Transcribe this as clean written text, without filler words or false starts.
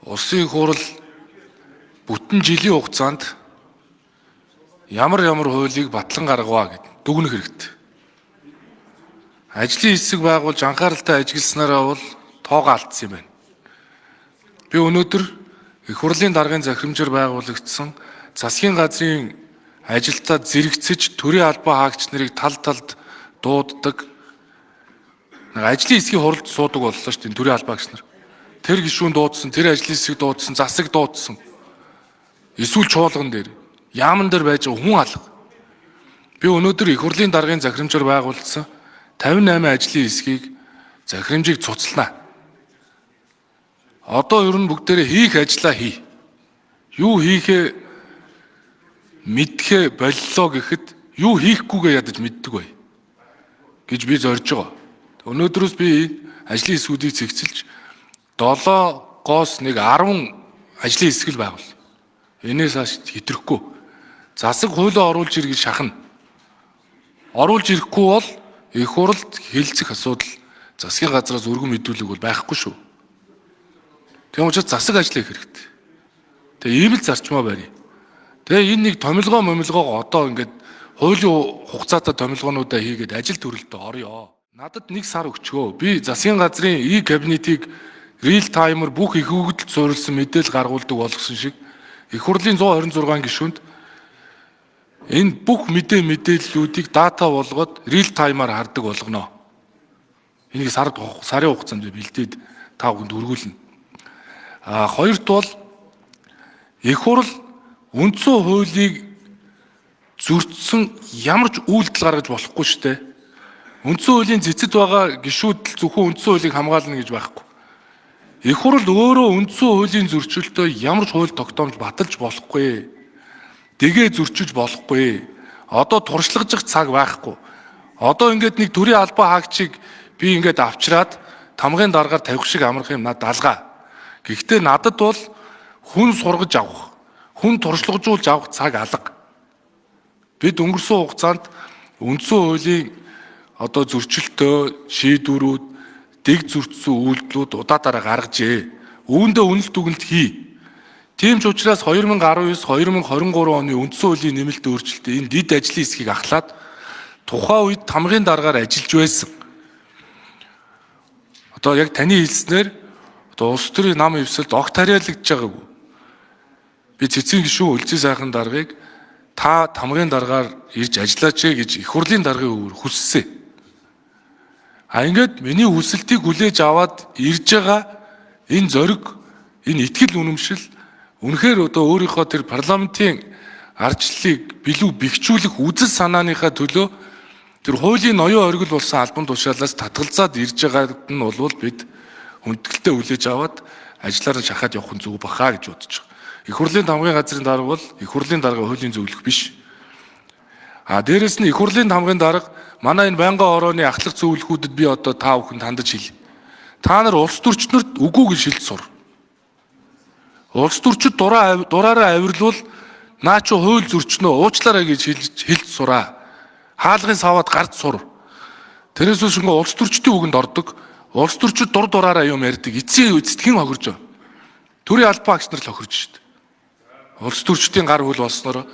Улсын хурал бүтэн жилийн хугацаанд ямар хуулийг батлан гаргаваа гэд дүгнэх хэрэгтэй. Ажлын хэсэг байгуулж анхааралтай ажилласнараа бол тоогоо алдсан юм байна. Би өнөөдөр их хурлын даргын захирамжаар байгуулагдсан засгийн газрын ажилтнад зэрэгцэж төрийн албаа хаагч нарыг тал талд дууддаг ажлын хэсгийн хуралд суудаг боллоо шүү дээ төрийн албаагч нар. Тэр гишүүн дуудсан, тэр ажлын хэсэг дуудсан, засаг дуудсан. Эсвэл чуулган дээр, яаман дээр байж байгаа хүн алга. Би өнөөдөр их хурлын даргын захирамжаар байгуулсан 58 ажлын хэсгийг захирамжийг цуцлана. Одоо ер нь бүгдээрээ хийх ажлаа хий. Юу хийхээ мэдхээ боллоо гэхэд юу хийхгүйгээ ядаж мэддэг бай гэж би зорж байгаа. Өнөөдрөөс би ажлын хэсгүүдийг цэгцэлж 7-гоос 10 ажлын хэсэг л байгуул. Энээс хойш хэтрэхгүй. Засаг хуулиа оруулж ирэх шахна. Оруулж ирэхгүй бол их хуралд хэлцэх асуудал засгийн газраас өргөн мэдүүлэг бол байхгүй шүү. Тийм учраас засаг ажил хийх хэрэгтэй. Тэгээ ийм л зарчмаа барь. Тэгээ энэ нэг томилгоо одоо ингээд хуулийн хугацаатай томилгоонуудаа хийгээд ажил төрөлтөд орё. Надад 1 сар өгчгөө. Би засгийн газрын кабинетийг real timer бүх их хөгжилд суурилсан мэдээлэл гаргуулдаг болгосон шиг их хурлын 126 гишүүнд энэ бүх мэдээллүүдийг дата болгоод real timer хардаг болгоно. Энийг сарын хугацаанд бэлдээд та бүхэнд өргүүлнэ. Хоёрт бол их хурал үндсэн хуулийг зөрчсөн ямар ч үйлдэл гаргаж болохгүй шүү дээ. Үндсэн хуулийн цэцэд байгаа гишүүд зөвхөн үндсэн хуулийг хамгаална гэж байхгүй. Их хурал өөрөө үндсэн хуулийн зөрчилтөө ямар ч хууль тогтоомж баталж болохгүй. Дэгээ зөрчиж болохгүй. Одоо туршлагажих цаг байхгүй. Одоо ингээд нэг төрийн албаа хаагчийг би ингээд авчираад тамгын даргаар тавих шиг амрах юм надад алгаа. Гэхдээ надад бол хүн сургаж авах, хүн туршлагажуулж авах цаг алга. Бид өнгөрсөн хугацаанд үндсэн хуулийн одоо зөрчилтөө шийдвэрүүд дэг зөрчсөн үйлдэлүүд удаатаараа гаргажээ. Үүндээ үнэлт дүгнэлт хий. Тийм ч учраас 2019-2023 оны үндсэн хуулийн нэмэлт өөрчлөлтөд энэ дид ажлын хэсгийг ахлаад тухайн үед тамгын даргаар ажиллаж байсан. Одоо яг таны хэлснээр одоо улс төрийн нам эвсэлд огт тариалагдж байгаагүй. Би цэцгийн гишүүн үлзий сайхан даргыг та тамгын даргаар ирж ажиллаач гэж их хурлын даргын өвөр хүссэн. Ингээд миний хүсэлтийг хүлээж аваад ирж байгаа энэ зориг, энэ итгэл үнэмшил үнэхээр одоо өөрийнхөө тэр парламентын ардчлалыг билүү бэхжүүлэх үзэл санааныхаа төлөө тэр хуулийн ноён оргил болсон албан тушаалаас татгалзаад ирж байгааг нь бол бид хүндэтгэлтэй хүлээж аваад ажиллаараа шахаад явах нь зөв бахаа гэж бодож байгаа. Их хурлын тамгын газрын дарга бол их хурлын дарга хуулийн зөвлөх биш. Дээрэс нь их хурлын тамгын дарга манай энэ байнгын орооны ахлах зөвлөхүүдэд би одоо та бүхэнд хандаж хэлье. Та нар улс төрчнөрт үгүй гэж шилж сур. Улс төрчид дураараа авирлуул наа чи хууль зөрчнөө уучлаарай гэж хэлж сураа. Хаалгын саваад гард сур. Тэрээс үүш улс төрчдийн үгэнд ордог. Улс төрчид дураараа юм ярьдаг. Эцсийн эцэд хэн хохирж байгаа? Төрийн албаа агч нар л хохирж шít. Улс төрчдийн гар хөл болсноор